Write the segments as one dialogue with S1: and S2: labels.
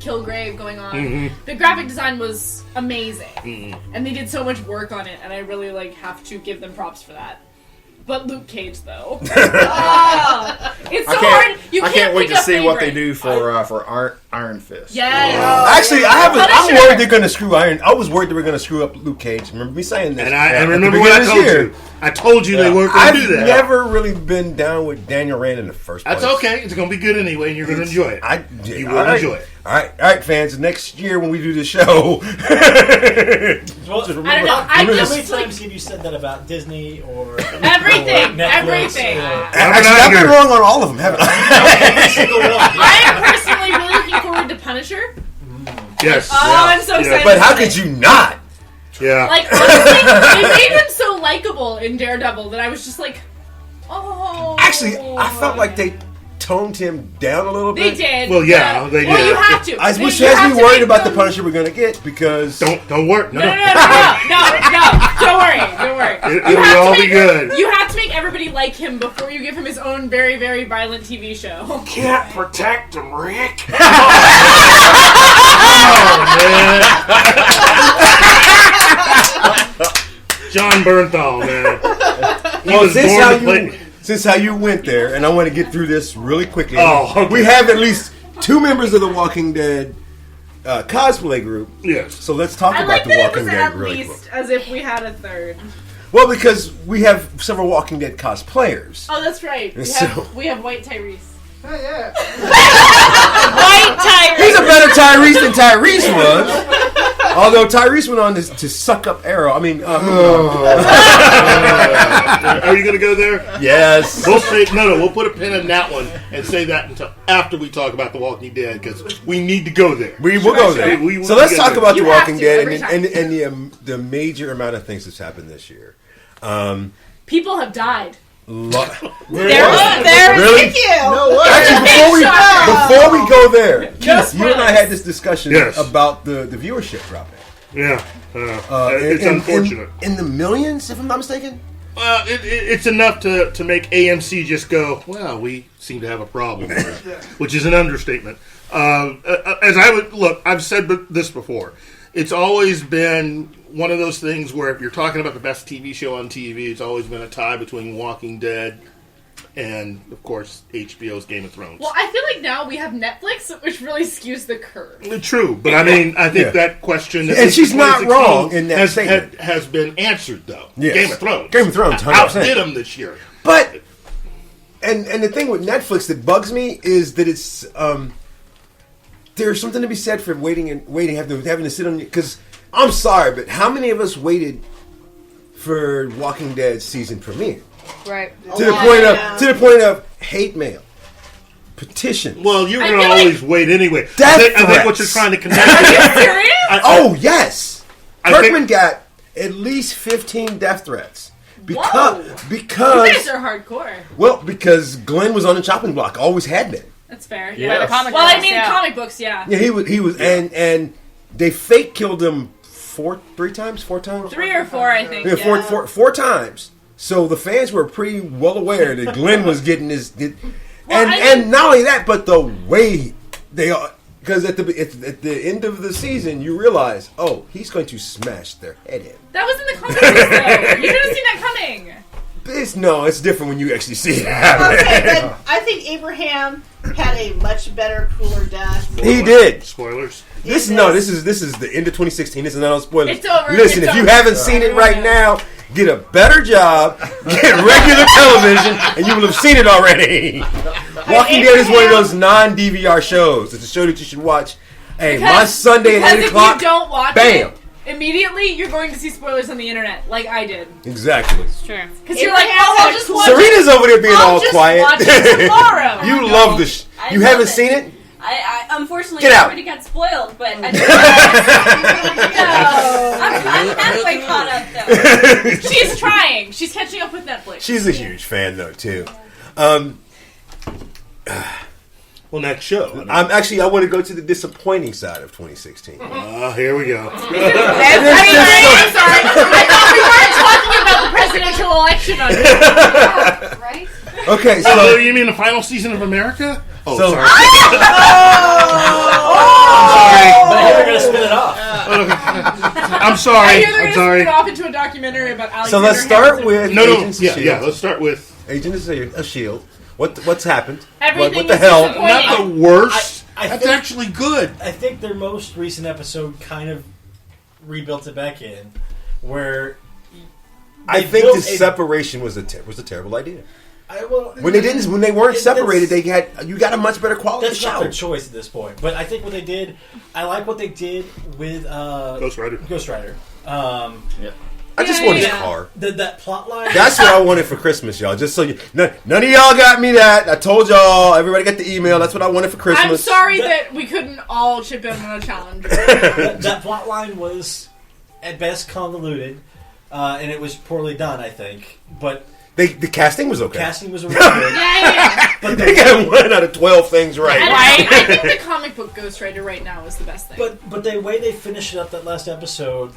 S1: Kilgrave going on. The graphic design was amazing, and they did so much work on it, and I really have to give them props for that. But Luke Cage, though, it's so hard.
S2: I can't wait to see what they do for Iron Fist.
S1: Yeah.
S3: Actually, I'm worried they're going to screw Iron. I was worried they were going to screw up Luke Cage. Remember me saying that?
S4: And remember what I told you. I told you they weren't going to do that.
S3: I've never really been down with Daniel Rand in the first place.
S4: That's okay. It's going to be good anyway, and you're going to enjoy it. You will enjoy it.
S3: All right, fans. Next year when we do the show,
S5: well,
S1: I don't know.
S5: How many times have you said that about Disney or
S1: everything?
S5: Everything.
S3: Actually, I've been wrong on all of them, haven't I?
S5: Every single one.
S1: I am personally really looking forward to Punisher.
S4: Yes.
S1: I'm so excited.
S3: But how could you not?
S4: Yeah.
S1: Honestly, they made him so likable in Daredevil that I was just like, oh.
S3: Actually, I felt like they toned him down a little bit.
S1: They did.
S4: Well, yeah, they did.
S1: Well, you have to.
S3: Which has me worried about the Punisher we're going to get because...
S4: Don't worry. No.
S1: Don't worry.
S4: It'll all be good.
S1: You have to make everybody like him before you give him his own very, very violent TV show.
S2: Can't protect him, Rick.
S4: John Bernthal, man.
S3: Since how you went there, and I want to get through this really quickly.
S4: Okay.
S3: We have at least 2 members of the Walking Dead cosplay group.
S4: Yes.
S3: So let's talk about the Walking Dead really quick.
S1: As if we had a third.
S3: Well, because we have several Walking Dead cosplayers.
S1: Oh, that's right. We have White Tyrese.
S2: Oh, yeah.
S1: White Tyrese.
S3: He's a better Tyrese than Tyrese was. Although Tyrese went on to suck up Arrow. I mean,
S4: are you going to go there?
S3: Yes.
S4: We'll say we'll put a pin in that one and say that until after we talk about The Walking Dead because we need to go there.
S3: We will go there. So let's talk about The Walking Dead and the major amount of things that's happened this year.
S1: People have died.
S3: Really?
S1: Thank you.
S3: No way. Actually, before we go there, Keith, you and I had this discussion about the viewership dropping.
S4: Yeah. It's unfortunate.
S3: In the millions, if I'm not mistaken?
S4: It's enough to make AMC just go, well, we seem to have a problem here, which is an understatement. I've said this before. It's always been one of those things where if you're talking about the best TV show on TV, it's always been a tie between Walking Dead and, of course, HBO's Game of Thrones.
S1: Well, I feel like now we have Netflix, which really skews the curve.
S4: True, but I mean, I think that question...
S3: And she's not wrong in that statement.
S4: Has been answered, though.
S3: Yes.
S4: Game of Thrones.
S3: 100%.
S4: Outdid them this year.
S3: But, and the thing with Netflix that bugs me is that it's... there's something to be said for waiting, having to sit on... Because, I'm sorry, but how many of us waited for Walking Dead season premiere?
S6: Right.
S3: To the point of hate mail, petition.
S4: Well, you're going to always wait anyway.
S3: I
S4: think what you're trying to connect.
S1: Are you serious?
S3: Yes. Kirkman got at least 15 death threats because
S1: you guys are hardcore.
S3: Well, because Glenn was on the chopping block, always had been.
S1: That's fair.
S6: Yeah.
S1: The comic books, comic books, yeah.
S3: Yeah, he was, and they fake killed him four times.
S1: 3 or 4, I think.
S3: Yeah, four times. So the fans were pretty well aware that Glenn was getting his, and not only that, but the way they are, because at the end of the season, you realize, he's going to smash their head in.
S1: That was in the comic books, though. You should have seen that coming.
S3: It's different when you actually see it happen.
S7: Okay, but I think Abraham had a much better, cooler death.
S3: He did.
S4: Spoilers.
S3: This is the end of 2016. This is not spoilers.
S1: It's over.
S3: Listen, if you haven't seen it right now, get a better job, get regular television, and you will have seen it already. Walking Dead is one of those non-DVR shows. It's a show that you should watch. Hey, my Sunday at 8 o'clock.
S1: If you don't watch
S3: bam.
S1: it, immediately you're going to see spoilers on the internet, like I did.
S3: Exactly.
S6: It's true.
S1: Because you're like, I'll just watch
S3: Serena's over there being all quiet.
S1: I'll just watch it tomorrow.
S3: You love this. You haven't seen it?
S6: I unfortunately already got spoiled, but I I'm halfway caught up though.
S1: She's trying. She's catching up with Netflix.
S3: She's a huge fan though too.
S4: Well, next show.
S3: I want to go to the disappointing side of 2016.
S4: Here we go.
S1: I'm sorry. I thought we weren't talking about the presidential election on here.
S6: Right?
S3: Okay, so
S4: you mean the final season of America? Oh, sorry. I'm
S1: I
S4: sorry.
S1: hear they're
S4: I'm
S1: going to
S4: sorry.
S1: spin it off into a documentary about Alexander
S3: So let's start
S1: Hamilton.
S3: with
S4: No,
S3: Agents of
S4: yeah,
S3: S.H.I.E.L.D.
S4: yeah. Let's start with
S3: Agents of S.H.I.E.L.D. What's happened?
S1: Everything
S3: what the
S1: is
S3: hell?
S1: disappointing.
S4: not the worst.
S5: I
S4: That's
S5: think-
S4: actually good.
S5: I think their most recent episode kind of rebuilt it back in, where
S3: I
S5: they
S3: think
S5: built
S3: the separation was a terrible idea. When they weren't separated, you got a much better quality
S5: That's
S3: show.
S5: not their choice at this point. But I think what they did, I like what they did with
S4: Ghost Rider.
S5: Ghost Rider.
S3: I just wanted a car.
S5: That plot line.
S3: That's what I wanted for Christmas, y'all. Just so you, none of y'all got me that. I told y'all. Everybody got the email. That's what I wanted for Christmas.
S1: I'm sorry that we couldn't all chip in on a challenge.
S5: that plot line was at best convoluted, and it was poorly done, I think. But
S3: The casting was okay.
S5: casting was really good.
S1: Yeah.
S5: But
S3: They got 1 out of 12 things right.
S1: And I think the comic book Ghost Rider right now is the best thing.
S5: But the way they finished it up that last episode,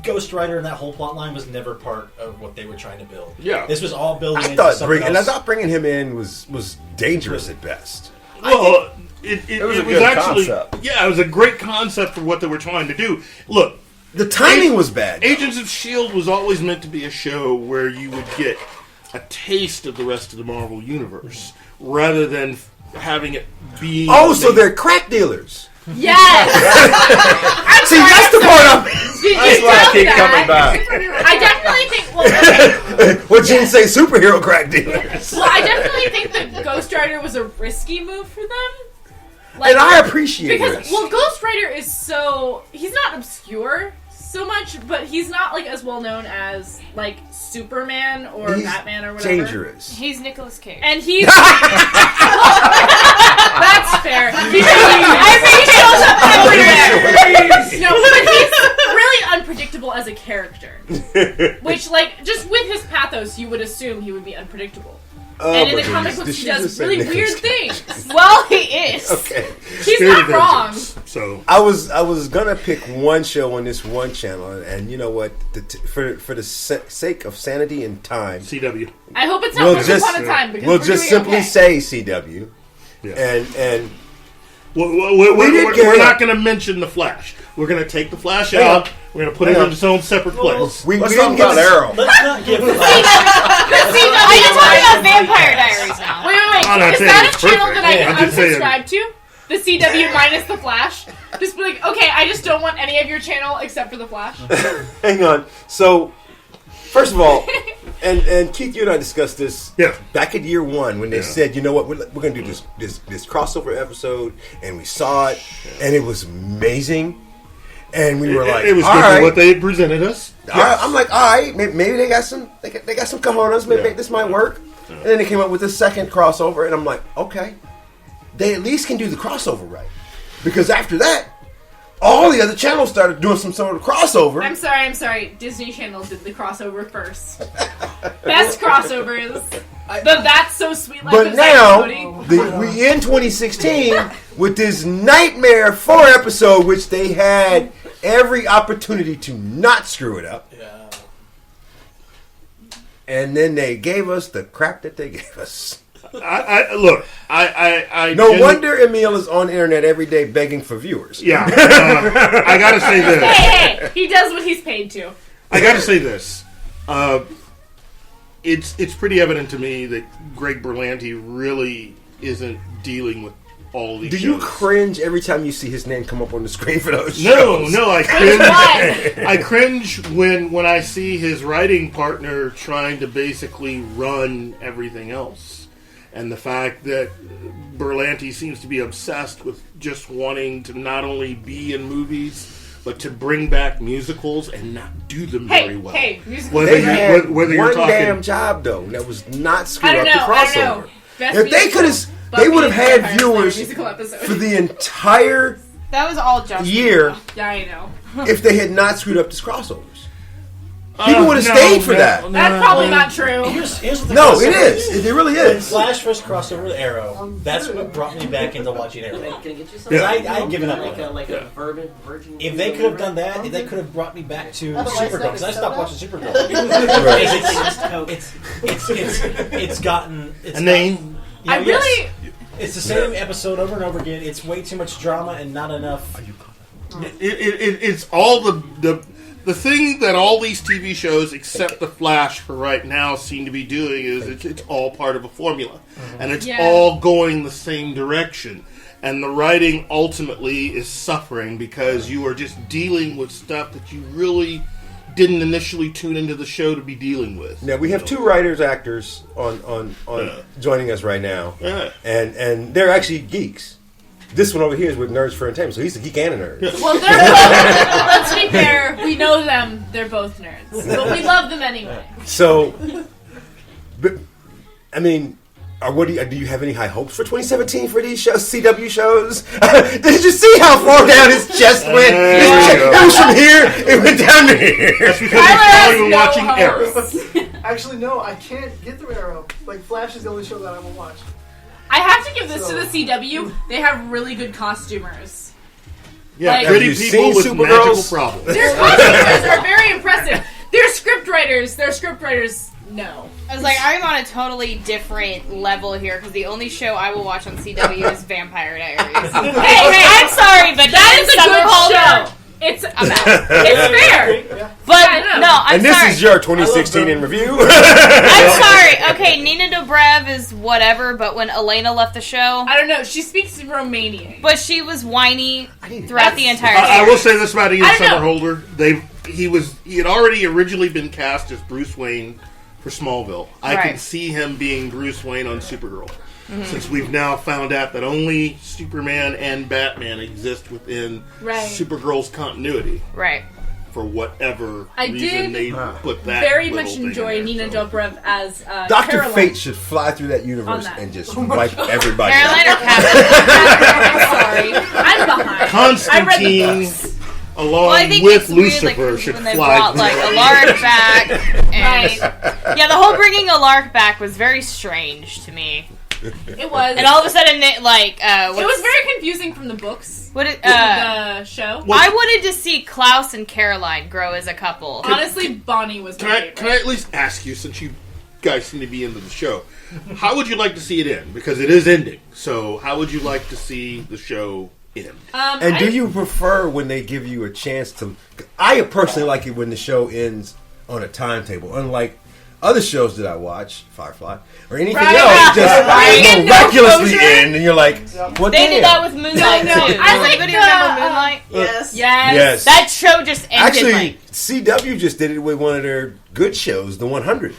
S5: Ghost Rider and that whole plot line was never part of what they were trying to build.
S4: Yeah.
S5: This was all building
S3: I
S5: into
S3: thought
S5: something
S3: I
S5: else.
S3: thought bringing him in was dangerous at best.
S4: Well, it
S2: was a
S4: was
S2: good
S4: actually
S2: concept.
S4: yeah, it was a great concept for what they were trying to do. Look,
S3: The timing was bad.
S4: Agents of S.H.I.E.L.D. was always meant to be a show where you would get a taste of the rest of the Marvel Universe, rather than having it be.
S3: Oh, so they're crack dealers.
S1: yes! I'm
S3: See,
S1: sorry,
S3: that's the
S1: I'm
S3: part
S1: sorry.
S3: I'm.
S1: Did
S2: That's
S1: you
S2: why I
S1: know
S2: keep
S1: that?
S2: coming back.
S1: I definitely think. Well, okay.
S3: What Gene say? Superhero crack dealers.
S1: Well, I definitely think that Ghost Rider was a risky move for them. Like,
S3: And I appreciate
S1: because
S3: this.
S1: well, Ghost Rider is he's not obscure so much, but he's not like as well known as like Superman or
S3: He's
S1: Batman or whatever.
S3: dangerous.
S6: He's Nicolas Cage.
S1: And he's that's fair. He shows up everywhere. No, but he's really unpredictable as a character. Which, like, just with his pathos, you would assume he would be unpredictable. And in the comic books, he does really weird things. Well, he is.
S3: Okay.
S1: He's
S4: Spirit
S1: not wrong.
S4: Vengeance. So
S3: I was gonna pick one show on this one channel, and you know what? For the sake of sanity and time,
S4: CW.
S1: I hope it's not
S3: we'll
S1: Once
S3: just
S1: Upon a Time because
S3: we'll
S1: we're
S3: just
S1: doing
S3: simply
S1: okay.
S3: say CW,
S4: Yeah.
S3: and
S4: We're not going to mention the Flash. We're going to take the Flash
S3: Hang
S4: out.
S3: on.
S4: We're going to put it in its own separate place.
S3: we
S2: Let's
S3: didn't
S2: talk
S3: get
S2: about
S3: to-
S2: Arrow.
S5: Let's not give
S6: Are you talking about Vampire Diaries now?
S1: Wait.
S4: Oh, no,
S1: Is
S4: it's
S1: that a
S4: perfect.
S1: channel that I
S4: Yeah, I'm
S1: can
S4: just saying.
S1: unsubscribe to? The CW minus the Flash? Just be like, okay, I just don't want any of your channel except for the Flash.
S3: Hang on. So, first of all, and Keith, you and I discussed this back in year one when they said, you know what, we're going to do this crossover episode, and we saw it, and it was amazing, and we were like,
S4: it was
S3: all
S4: good
S3: right.
S4: for what they had presented us.
S3: I'm like, all right, maybe they got some cojones. Maybe this might work. And then they came up with the second crossover, and I'm like, okay, they at least can do the crossover right, because after that, all the other channels started doing some sort of crossover.
S1: I'm sorry. Disney Channel did the crossover first. Best crossovers. The That's So Sweet Life
S3: But
S1: of
S3: now,
S1: Zack and Cody.
S3: we in 2016 with this Nightmare 4 episode, which they had every opportunity to not screw it up.
S5: Yeah.
S3: And then they gave us the crap that they gave us.
S4: I
S3: No wonder Emil is on the internet every day begging for viewers.
S4: Yeah. I got to say this.
S1: Hey, he does what he's paid to.
S4: I got to say this. It's pretty evident to me that Greg Berlanti really isn't dealing with all these
S3: Do
S4: shows.
S3: you cringe every time you see his name come up on the screen for those
S4: No,
S3: shows?
S4: I
S1: Which
S4: cringe.
S1: one?
S4: I cringe when I see his writing partner trying to basically run everything else, and the fact that Berlanti seems to be obsessed with just wanting to not only be in movies but to bring back musicals and not do them very well.
S1: Hey, musical.
S3: They had
S4: Whether you're
S3: one
S4: talking,
S3: damn job, though, that was not screw
S1: I
S3: up
S1: don't know.
S3: the crossover.
S1: Best
S3: If they
S1: musical,
S3: could have,
S1: Buffy
S3: they would have
S1: and
S3: had
S1: Vampire Slayer
S3: viewers
S1: musical episode.
S3: for the entire
S6: That was all just
S3: year
S1: Yeah, I know.
S3: if they had not screwed up this crossovers. People would have stayed for that.
S1: That's probably not true.
S5: Here's what the
S3: No,
S5: crossover
S3: it is. It really
S5: When
S3: is.
S5: Flash first crossed over with Arrow, that's what brought me back into watching Arrow.
S8: Can I get you something?
S5: Because I had given up on
S8: Like a,
S5: it.
S8: like a virgin.
S5: If they could have done that, if they could have brought me back to Supergirl, because I stopped watching Supergirl. It's gotten
S4: a name.
S5: You know,
S1: I really.
S5: It's the same episode over and over again. It's way too much drama and not enough
S4: It's all the thing that all these TV shows, except The Flash for right now, seem to be doing is it's all part of a formula. And it's all going the same direction. And the writing ultimately is suffering because you are just dealing with stuff that you really didn't initially tune into the show to be dealing with.
S3: Now, we have two writers, actors on joining us right now.
S4: Yeah.
S3: And they're actually geeks. This one over here is with Nerds for Entertainment, so he's a geek and a nerd.
S1: Well, they're both, let's be fair, we know them, they're both nerds. But we love them anyway.
S3: So, but, I mean, do you have any high hopes for 2017 for these shows, CW shows? Did you see how far down his chest went? It was from here, it went down to here.
S4: That's because he's probably watching Arrow.
S8: Actually, no, I can't get through Arrow. Like, Flash is the only show that I will watch.
S1: I have to give this to the CW. They have really good costumers.
S4: Yeah,
S1: Like,
S4: pretty
S3: have you
S4: people
S3: seen
S4: with
S3: Supergirls?
S4: magical problems.
S1: Their costumers are very impressive. Their script writers, no.
S6: I was like, I'm on a totally different level here because the only show I will watch on CW is Vampire Diaries. hey, I'm sorry, but
S1: That is a
S6: Summer
S1: good show.
S6: I'm out.
S1: It's fair.
S8: Yeah.
S6: But
S1: Yeah, I know.
S6: no, I'm
S3: And this
S6: sorry.
S3: is your 2016 in review.
S6: I'm sorry. Okay, Nina Dobrev is whatever, but when Elena left the show,
S1: I don't know. She speaks Romanian.
S6: but she was whiny throughout the entire
S4: I
S6: series.
S4: will say this about Ian
S1: I don't know.
S4: Somerhalder. He had already originally been cast as Bruce Wayne for Smallville. I can
S6: Right.
S4: see him being Bruce Wayne on Supergirl. Since we've now found out that only Superman and Batman exist within
S1: Right.
S4: Supergirl's continuity
S6: Right.
S4: for whatever
S1: I
S4: reason
S1: did
S4: they put that
S1: Very
S4: little
S1: much
S4: thing
S1: enjoy
S4: in there,
S1: Nina
S4: so.
S1: Dobrev as
S3: Dr.
S1: Caroline.
S3: Fate should fly through that universe
S1: On that.
S3: and just wipe everybody
S6: Caroline
S3: out.
S6: or Captain? I'm sorry.
S1: I'm behind. I read the
S4: Constantine,
S1: books.
S4: along
S6: Well, I think
S4: with
S6: it's weird,
S4: Lucifer,
S6: like,
S4: should
S6: when they
S4: fly
S6: brought
S4: through
S6: like
S4: that
S6: Alaric back, and
S1: Right.
S6: yeah, the whole bringing Alaric back was very strange to me.
S1: It was.
S6: And all of a sudden, it
S1: it was
S6: what's-
S1: very confusing from the books.
S6: what it,
S1: The show.
S6: I wanted to see Klaus and Caroline grow as a couple.
S1: Honestly, Bonnie was my favorite.
S4: Can I at least ask you, since you guys seem to be into the show, how would you like to see it end? Because it is ending. So how would you like to see the show end?
S3: And do you prefer when they give you a chance to... I personally like it when the show ends on a timetable, unlike other shows that I watch, Firefly, or anything
S1: Right.
S3: else, just
S1: Right.
S3: miraculously
S1: No
S3: end, and you're like, what
S6: They
S3: damn?
S6: did that with Moonlight
S1: No,
S6: too.
S1: I
S6: Does
S1: like
S6: anybody
S1: the,
S6: remember Moonlight?
S7: Yes.
S1: Yes.
S6: That show just ended.
S3: Actually,
S6: like,
S3: CW just did it with one of their good shows, The 100.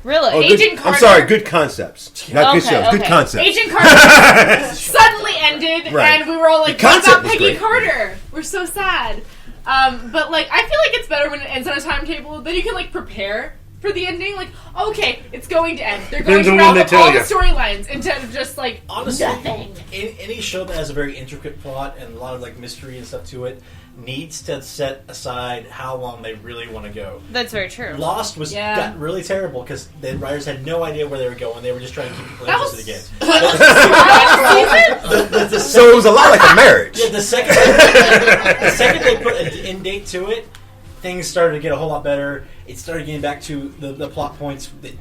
S6: really?
S3: Oh,
S1: Agent
S3: I'm
S1: Carter.
S3: sorry, good concepts. Not good
S6: Okay,
S3: shows, good
S6: okay.
S3: concepts.
S1: Agent Carter suddenly ended,
S3: Right.
S1: and we were all like,
S3: The
S1: "What
S3: concept
S1: about
S3: was
S1: Peggy
S3: great.
S1: Carter? We're so sad." But like, I feel like it's better when it ends on a timetable. Then you can like prepare for the ending. Like, okay, it's going to end. They're going
S4: Depends
S1: to
S4: on when
S1: wrap
S4: they
S1: up
S4: tell
S1: all
S4: you.
S1: the storylines instead of just like
S5: Honestly,
S1: nothing.
S5: any show that has a very intricate plot and a lot of like mystery and stuff to it needs to set aside how long they really want to go.
S6: That's very true.
S5: Lost
S1: Yeah.
S5: got really terrible because the writers had no idea where they were going. They were just trying to keep people
S1: That
S5: interested
S1: was-
S5: again.
S3: So it was a lot like a marriage.
S5: Yeah, the second they put an end date to it, things started to get a whole lot better. It started getting back to the plot points that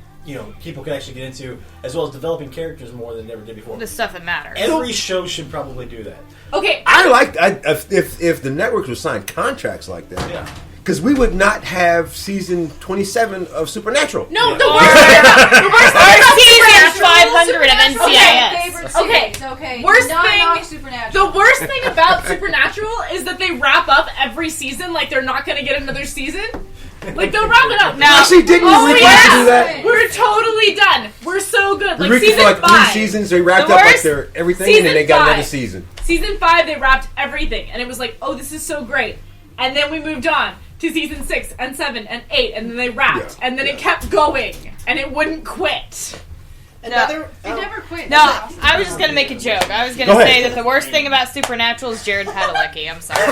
S5: people could actually get into, as well as developing characters more than they ever did before.
S6: The stuff that matters.
S5: Every show should probably do that.
S1: Okay,
S3: If the networks would sign contracts like that,
S5: Yeah.
S3: because we would not have season 27 of Supernatural.
S1: no,
S6: Yeah.
S1: the worst thing about
S6: Season
S1: Supernatural-
S6: 500 of NCIS.
S9: Favorite
S1: Okay.
S9: series, okay.
S1: Worst
S9: Not
S1: thing-
S9: knock Supernatural.
S1: The worst thing about Supernatural is that they wrap up every season like they're not going to get another season. Like, they'll wrap it up.
S6: No.
S3: Actually, didn't
S1: Oh,
S3: we
S1: yes!
S3: do that?
S1: We're totally done. We're so good. Like,
S3: Ricky
S1: season
S3: for like
S1: 5.
S3: 3 seasons, they wrapped
S6: The
S3: up like
S6: worst-
S3: their everything,
S1: Season
S3: and then they got
S1: 5.
S3: another season.
S1: Season 5, they wrapped everything. And it was like, oh, this is so great. And then we moved on to season 6 and 7 and 8. And then they wrapped.
S3: Yeah.
S1: And then it kept going. And it wouldn't quit.
S7: Another.
S9: They never quit.
S6: No, I was just gonna make a joke. I was gonna
S3: Go ahead.
S6: say that the worst thing about Supernatural is Jared Padalecki. I'm sorry.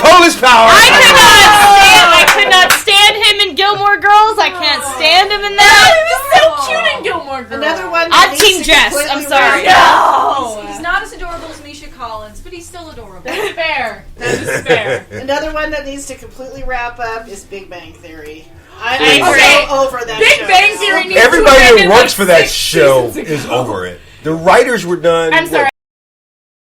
S3: Polish power!
S6: I could not stand him in Gilmore Girls. I can't stand him in that.
S1: He's so cute in Gilmore Girls.
S7: Another one.
S6: I'm
S7: that needs
S6: Team
S7: to
S6: Jess.
S7: completely
S6: I'm sorry.
S7: wrap
S1: No!
S9: He's not as adorable as Misha Collins, but he's still adorable.
S1: That's fair. That is fair.
S7: Another one that needs to completely wrap up is Big Bang Theory.
S6: I
S7: I'm
S6: agree.
S7: so over that
S1: Big
S7: show.
S1: Bang Theory needs
S3: Everybody
S1: to have
S3: that
S1: ended,
S3: works
S1: like,
S3: for that
S1: 6
S3: show
S1: seasons
S3: is
S1: ago.
S3: over it. The writers were done.
S1: I'm sorry.